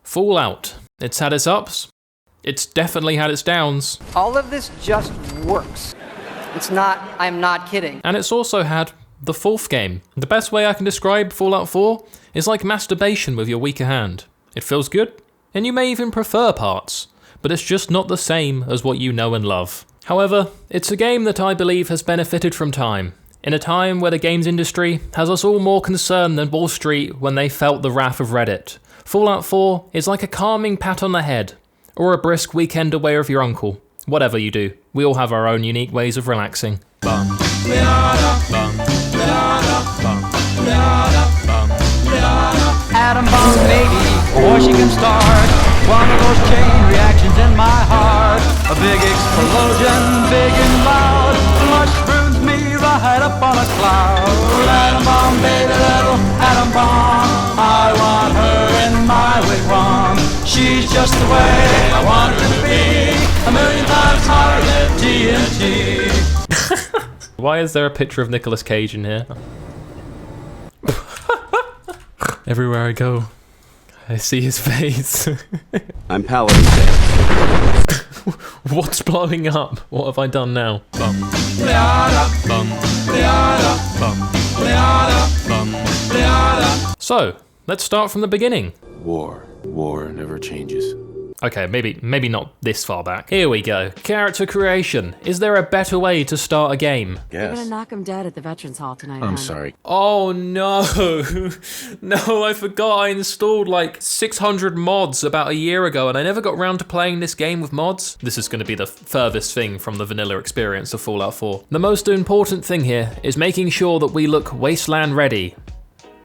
Fallout. It's had its ups. It's definitely had its downs. All of this just works. I'm not kidding. And it's also had the fourth game. The best way I can describe Fallout 4 is like masturbation with your weaker hand. It feels good, and you may even prefer parts, but it's just not the same as what you know and love. However, it's a game that I believe has benefited from time. In a time where the games industry has us all more concerned than Wall Street when they felt the wrath of Reddit. Fallout 4 is like a calming pat on the head, or a brisk weekend away with your uncle. Whatever you do, we all have our own unique ways of relaxing. Atom bomb, baby, before she can start. One of those chain reactions in my heart. A big explosion, big and loud. Mushrooms me right up on a cloud. Atom bomb, baby, little atom bomb. I want her in my wigwam. She's just the way I want her to be. A million times hotter than TNT. Why is there a picture of Nicolas Cage in here? Everywhere I go, I see his face. I'm Paladin Day. What's blowing up? What have I done now? So, let's start from the beginning. War never changes. Okay, maybe not this far back. Here we go. Character creation. Is there a better way to start a game? We're gonna knock him dead at the Veterans Hall tonight. I'm sorry. Oh no. No, I forgot I installed like 600 mods about a year ago and I never got around to playing this game with mods. This is going to be the furthest thing from the vanilla experience of Fallout 4. The most important thing here is making sure that we look Wasteland ready.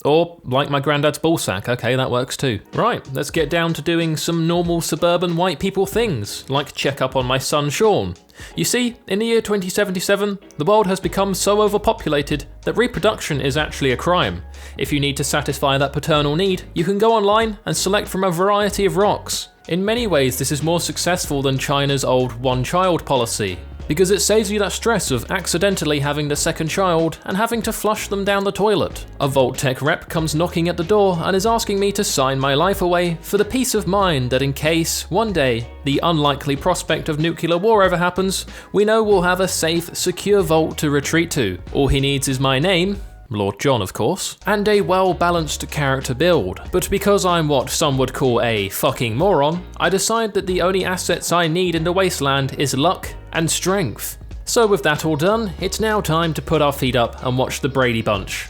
Or, like my granddad's ballsack, okay, that works too. Right, let's get down to doing some normal suburban white people things, like check up on my son Sean. You see, in the year 2077, the world has become so overpopulated that reproduction is actually a crime. If you need to satisfy that paternal need, you can go online and select from a variety of rocks. In many ways, this is more successful than China's old one-child policy, because it saves you that stress of accidentally having the second child and having to flush them down the toilet. A Vault-Tec rep comes knocking at the door and is asking me to sign my life away for the peace of mind that in case, one day, the unlikely prospect of nuclear war ever happens, we know we'll have a safe, secure vault to retreat to. All he needs is my name, Lord John of course, and a well-balanced character build. But because I'm what some would call a fucking moron, I decide that the only assets I need in the Wasteland is luck and strength. So with that all done, it's now time to put our feet up and watch the Brady Bunch.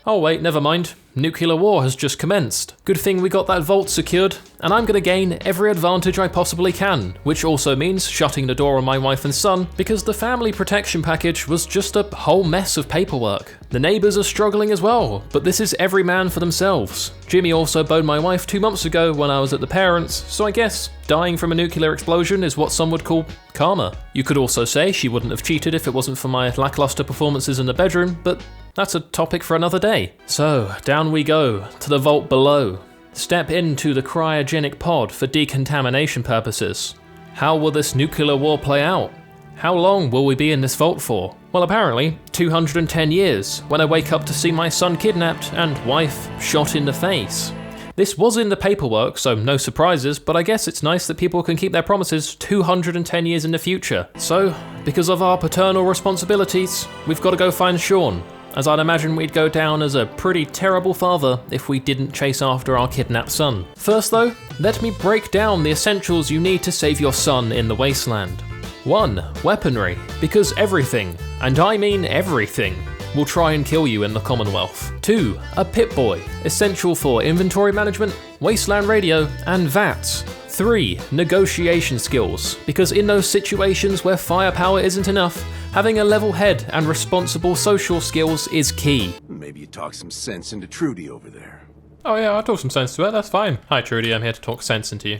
Oh wait, never mind. Nuclear war has just commenced. Good thing we got that vault secured, and I'm gonna gain every advantage I possibly can, which also means shutting the door on my wife and son, because the family protection package was just a whole mess of paperwork. The neighbours are struggling as well, but this is every man for themselves. Jimmy also boned my wife 2 months ago when I was at the parents', so I guess dying from a nuclear explosion is what some would call karma. You could also say she wouldn't have cheated if it wasn't for my lackluster performances in the bedroom, but that's a topic for another day. So, down we go, to the vault below. Step into the cryogenic pod for decontamination purposes. How will this nuclear war play out? How long will we be in this vault for? Well, apparently, 210 years, when I wake up to see my son kidnapped and wife shot in the face. This was in the paperwork, so no surprises, but I guess it's nice that people can keep their promises 210 years in the future. So, because of our paternal responsibilities, we've got to go find Sean, as I'd imagine we'd go down as a pretty terrible father if we didn't chase after our kidnapped son. First though, let me break down the essentials you need to save your son in the Wasteland. 1. Weaponry, because everything, and I mean everything, will try and kill you in the Commonwealth. 2. A Pip-Boy, essential for inventory management, Wasteland radio, and VATS. 3. Negotiation skills, because in those situations where firepower isn't enough, having a level head and responsible social skills is key. Maybe you talk some sense into Trudy over there. Oh yeah, I'll talk some sense to her, that's fine. Hi Trudy, I'm here to talk sense into you.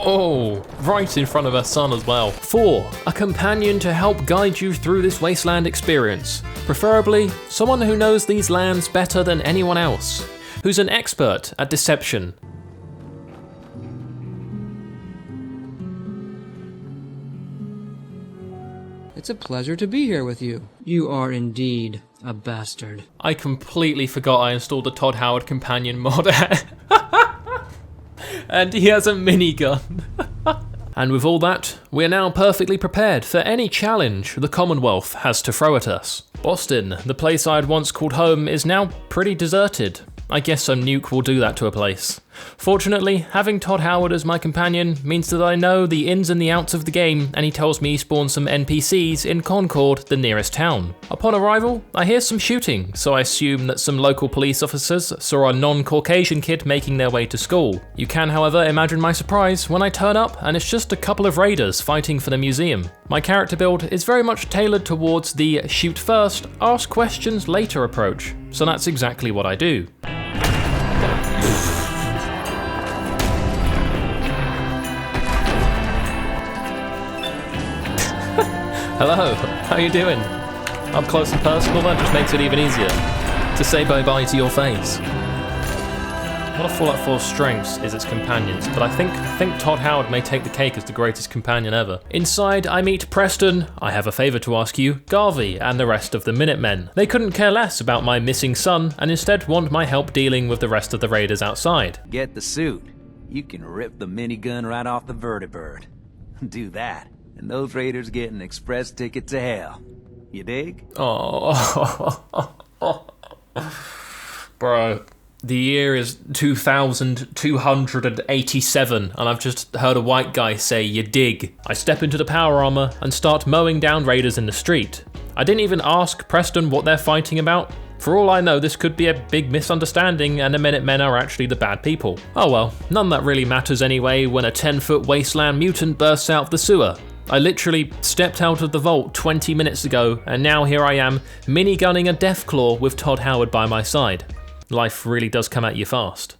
Oh, right in front of her son as well. 4. A companion to help guide you through this Wasteland experience. Preferably, someone who knows these lands better than anyone else. Who's an expert at deception. It's a pleasure to be here with you. You are indeed a bastard. I completely forgot I installed the Todd Howard companion mod. And he has a minigun. And with all that, we are now perfectly prepared for any challenge the Commonwealth has to throw at us. Boston, the place I had once called home, is now pretty deserted. I guess some nuke will do that to a place. Fortunately, having Todd Howard as my companion means that I know the ins and the outs of the game, and he tells me he spawned some NPCs in Concord, the nearest town. Upon arrival, I hear some shooting, so I assume that some local police officers saw a non-Caucasian kid making their way to school. You can, however, imagine my surprise when I turn up and it's just a couple of raiders fighting for the museum. My character build is very much tailored towards the shoot first, ask questions later approach, so that's exactly what I do. Hello, how you doing? Up close and personal, that just makes it even easier to say bye-bye to your face. One of Fallout 4's strengths is its companions, but I think Todd Howard may take the cake as the greatest companion ever. Inside, I meet Preston, I have a favour to ask you, Garvey, and the rest of the Minutemen. They couldn't care less about my missing son, and instead want my help dealing with the rest of the raiders outside. Get the suit. You can rip the minigun right off the vertibird. Do that, and those raiders get an express ticket to hell. You dig? Oh, bro. The year is 2287, and I've just heard a white guy say, "You dig." I step into the power armor and start mowing down raiders in the street. I didn't even ask Preston what they're fighting about. For all I know, this could be a big misunderstanding and the Minutemen are actually the bad people. Oh well, none that really matters anyway when a 10-foot Wasteland mutant bursts out of the sewer. I literally stepped out of the vault 20 minutes ago, and now here I am, minigunning a Deathclaw with Todd Howard by my side. Life really does come at you fast.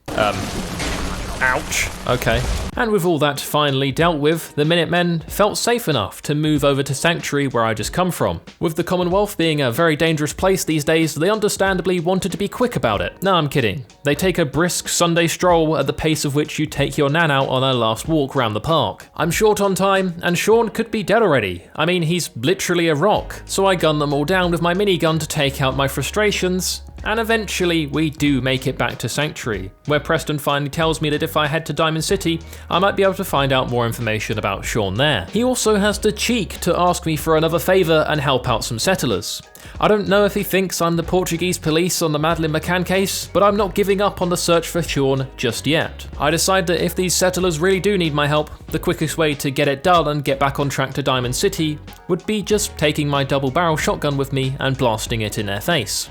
Ouch. Okay. And with all that finally dealt with, the Minutemen felt safe enough to move over to Sanctuary where I just come from. With the Commonwealth being a very dangerous place these days, they understandably wanted to be quick about it. No, I'm kidding. They take a brisk Sunday stroll at the pace of which you take your nan out on her last walk round the park. I'm short on time, and Sean could be dead already. I mean, he's literally a rock. So I gun them all down with my minigun to take out my frustrations. And eventually, we do make it back to Sanctuary, where Preston finally tells me that if I head to Diamond City, I might be able to find out more information about Sean there. He also has the cheek to ask me for another favour and help out some settlers. I don't know if he thinks I'm the Portuguese police on the Madeleine McCann case, but I'm not giving up on the search for Sean just yet. I decide that if these settlers really do need my help, the quickest way to get it done and get back on track to Diamond City would be just taking my double-barrel shotgun with me and blasting it in their face.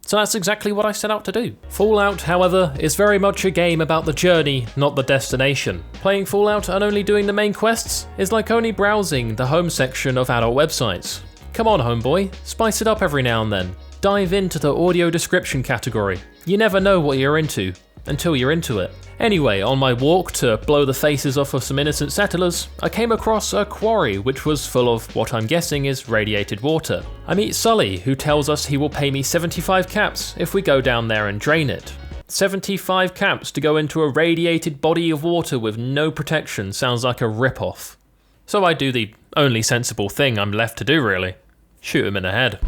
So that's exactly what I set out to do. Fallout, however, is very much a game about the journey, not the destination. Playing Fallout and only doing the main quests is like only browsing the home section of adult websites. Come on, homeboy, spice it up every now and then. Dive into the audio description category. You never know what you're into until you're into it. Anyway, on my walk to blow the faces off of some innocent settlers, I came across a quarry which was full of what I'm guessing is radiated water. I meet Sully, who tells us he will pay me 75 caps if we go down there and drain it. 75 caps to go into a radiated body of water with no protection sounds like a rip-off. So I do the only sensible thing I'm left to do really. Shoot him in the head.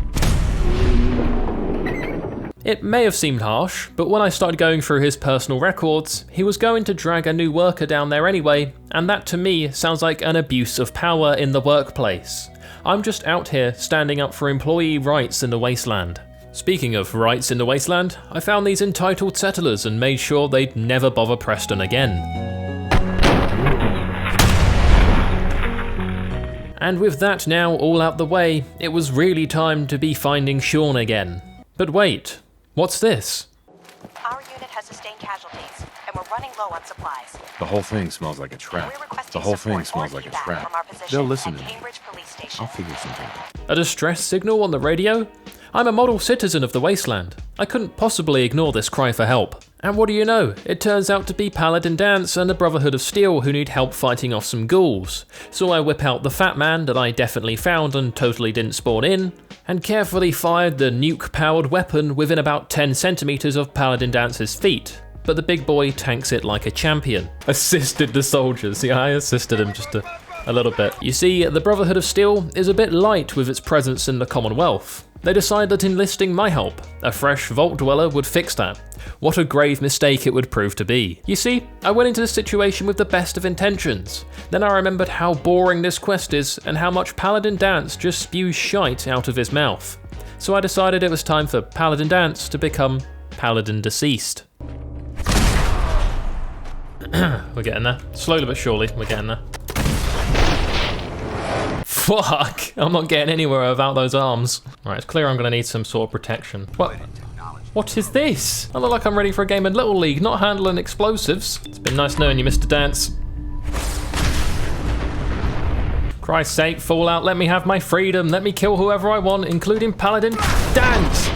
It may have seemed harsh, but when I started going through his personal records, he was going to drag a new worker down there anyway, and that to me sounds like an abuse of power in the workplace. I'm just out here standing up for employee rights in the Wasteland. Speaking of rights in the Wasteland, I found these entitled settlers and made sure they'd never bother Preston again. And with that now all out the way, it was really time to be finding Sean again. But wait. What's this? Our unit has sustained casualties, and we're running low on supplies. The whole thing smells like a trap. The whole thing smells like a trap. They'll listen to me. I'll figure something out. A distress signal on the radio? I'm a model citizen of the Wasteland. I couldn't possibly ignore this cry for help. And what do you know? It turns out to be Paladin Dance and the Brotherhood of Steel who need help fighting off some ghouls. So I whip out the fat man that I definitely found and totally didn't spawn in, and carefully fired the nuke-powered weapon within about 10 centimeters of Paladin Dance's feet. But the big boy tanks it like a champion. Assisted the soldiers. Yeah, I assisted him just a little bit. You see, the Brotherhood of Steel is a bit light with its presence in the Commonwealth. They decide that enlisting my help, a fresh vault dweller, would fix that. What a grave mistake it would prove to be. You see, I went into this situation with the best of intentions. Then I remembered how boring this quest is and how much Paladin Danse just spews shite out of his mouth. So I decided it was time for Paladin Danse to become Paladin Deceased. We're getting there. Slowly but surely, we're getting there. Fuck! I'm not getting anywhere without those arms. Alright, it's clear I'm gonna need some sort of protection. What is this? I look like I'm ready for a game of Little League, not handling explosives. It's been nice knowing you, Mr. Danse. Christ's sake, Fallout, let me have my freedom. Let me kill whoever I want, including Paladin Danse!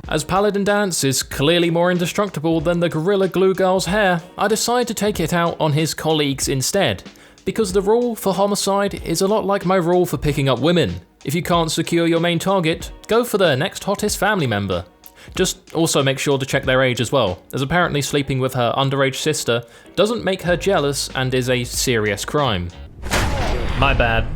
As Paladin Danse is clearly more indestructible than the Gorilla Glue Girl's hair, I decide to take it out on his colleagues instead. Because the rule for homicide is a lot like my rule for picking up women. If you can't secure your main target, go for the next hottest family member. Just also make sure to check their age as well, as apparently sleeping with her underage sister doesn't make her jealous and is a serious crime. My bad.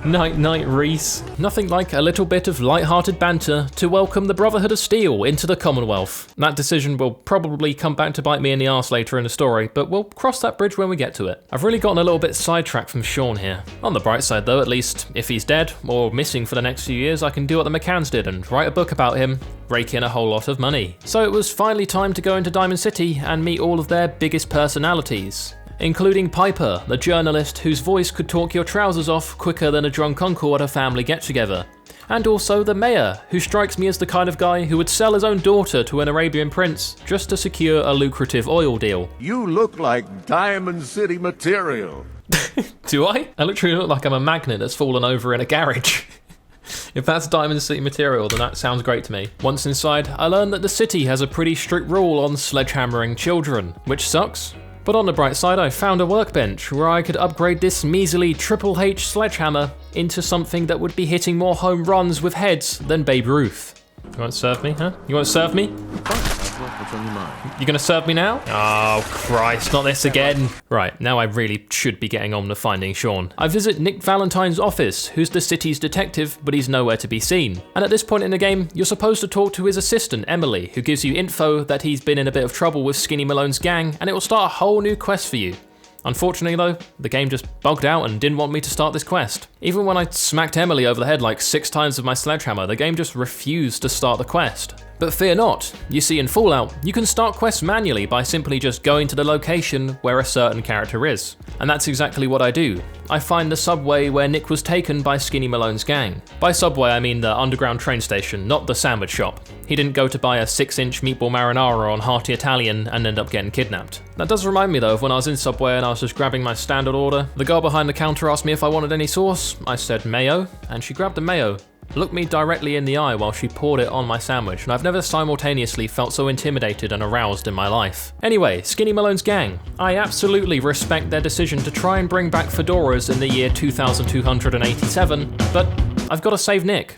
Night night, Reese. Nothing like a little bit of light-hearted banter to welcome the Brotherhood of Steel into the Commonwealth. That decision will probably come back to bite me in the arse later in the story, but we'll cross that bridge when we get to it. I've really gotten a little bit sidetracked from Sean here. On the bright side though, at least, if he's dead or missing for the next few years, I can do what the McCanns did and write a book about him, rake in a whole lot of money. So it was finally time to go into Diamond City and meet all of their biggest personalities. Including Piper, the journalist whose voice could talk your trousers off quicker than a drunk uncle at a family get-together. And also the mayor, who strikes me as the kind of guy who would sell his own daughter to an Arabian prince just to secure a lucrative oil deal. You look like Diamond City material. Do I? I literally look like I'm a magnet that's fallen over in a garage. If that's Diamond City material, then that sounds great to me. Once inside, I learned that the city has a pretty strict rule on sledgehammering children, which sucks. But on the bright side, I found a workbench where I could upgrade this measly Triple H sledgehammer into something that would be hitting more home runs with heads than Babe Ruth. You won't serve me, huh? You won't serve me? What's on your mind? You gonna serve me now? Oh Christ, not this again. Right, now I really should be getting on to finding Sean. I visit Nick Valentine's office, who's the city's detective, but he's nowhere to be seen. And at this point in the game, you're supposed to talk to his assistant, Emily, who gives you info that he's been in a bit of trouble with Skinny Malone's gang, and it will start a whole new quest for you. Unfortunately though, the game just bugged out and didn't want me to start this quest. Even when I smacked Emily over the head like 6 times with my sledgehammer, the game just refused to start the quest. But fear not, you see in Fallout, you can start quests manually by simply just going to the location where a certain character is. And that's exactly what I do. I find the subway where Nick was taken by Skinny Malone's gang. By subway I mean the underground train station, not the sandwich shop. He didn't go to buy a 6-inch meatball marinara on Hearty Italian and end up getting kidnapped. That does remind me though of when I was in Subway and I was just grabbing my standard order. The girl behind the counter asked me if I wanted any sauce. I said mayo, and she grabbed the mayo, looked me directly in the eye while she poured it on my sandwich, and I've never simultaneously felt so intimidated and aroused in my life. Anyway, Skinny Malone's gang. I absolutely respect their decision to try and bring back fedoras in the year 2287, but I've got to save Nick.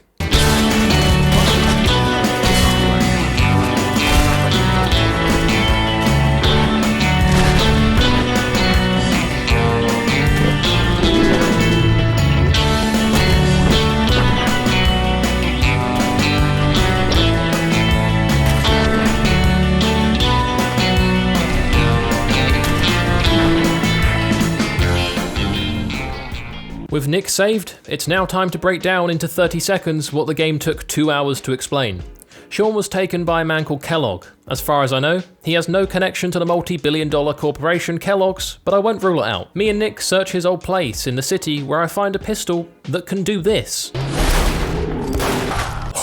With Nick saved, it's now time to break down into 30 seconds what the game took 2 hours to explain. Sean was taken by a man called Kellogg. As far as I know, he has no connection to the multi-billion-dollar corporation Kellogg's, but I won't rule it out. Me and Nick search his old place in the city where I find a pistol that can do this.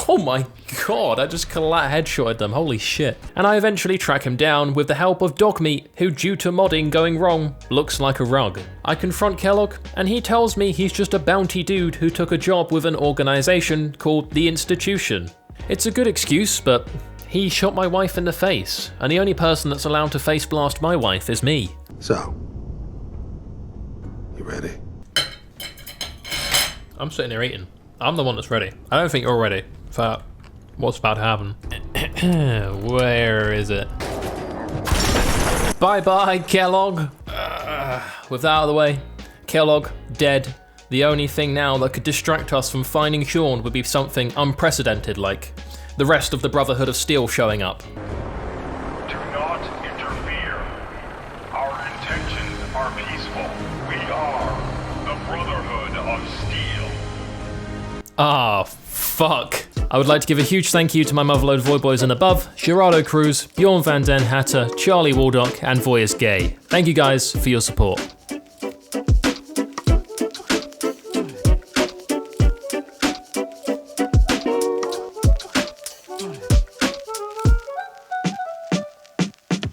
Oh my god, I just headshotted them, holy shit. And I eventually track him down with the help of Dogmeat, who due to modding going wrong, looks like a rug. I confront Kellogg, and he tells me he's just a bounty dude who took a job with an organization called The Institution. It's a good excuse, but he shot my wife in the face, and the only person that's allowed to face blast my wife is me. So, you ready? I'm sitting here eating. I'm the one that's ready. I don't think you're ready for what's about to happen. Where is it? Bye-bye, Kellogg. with that out of the way, Kellogg, dead. The only thing now that could distract us from finding Sean would be something unprecedented, like the rest of the Brotherhood of Steel showing up. Do not interfere. Our intentions are peaceful. We are the Brotherhood of Steel. Ah, fuck. I would like to give a huge thank you to my motherload Voiy Boys and above, Gerardo Cruz, Björn van den Hatter, Charlie Waldock, and Voiy is Gay. Thank you guys for your support.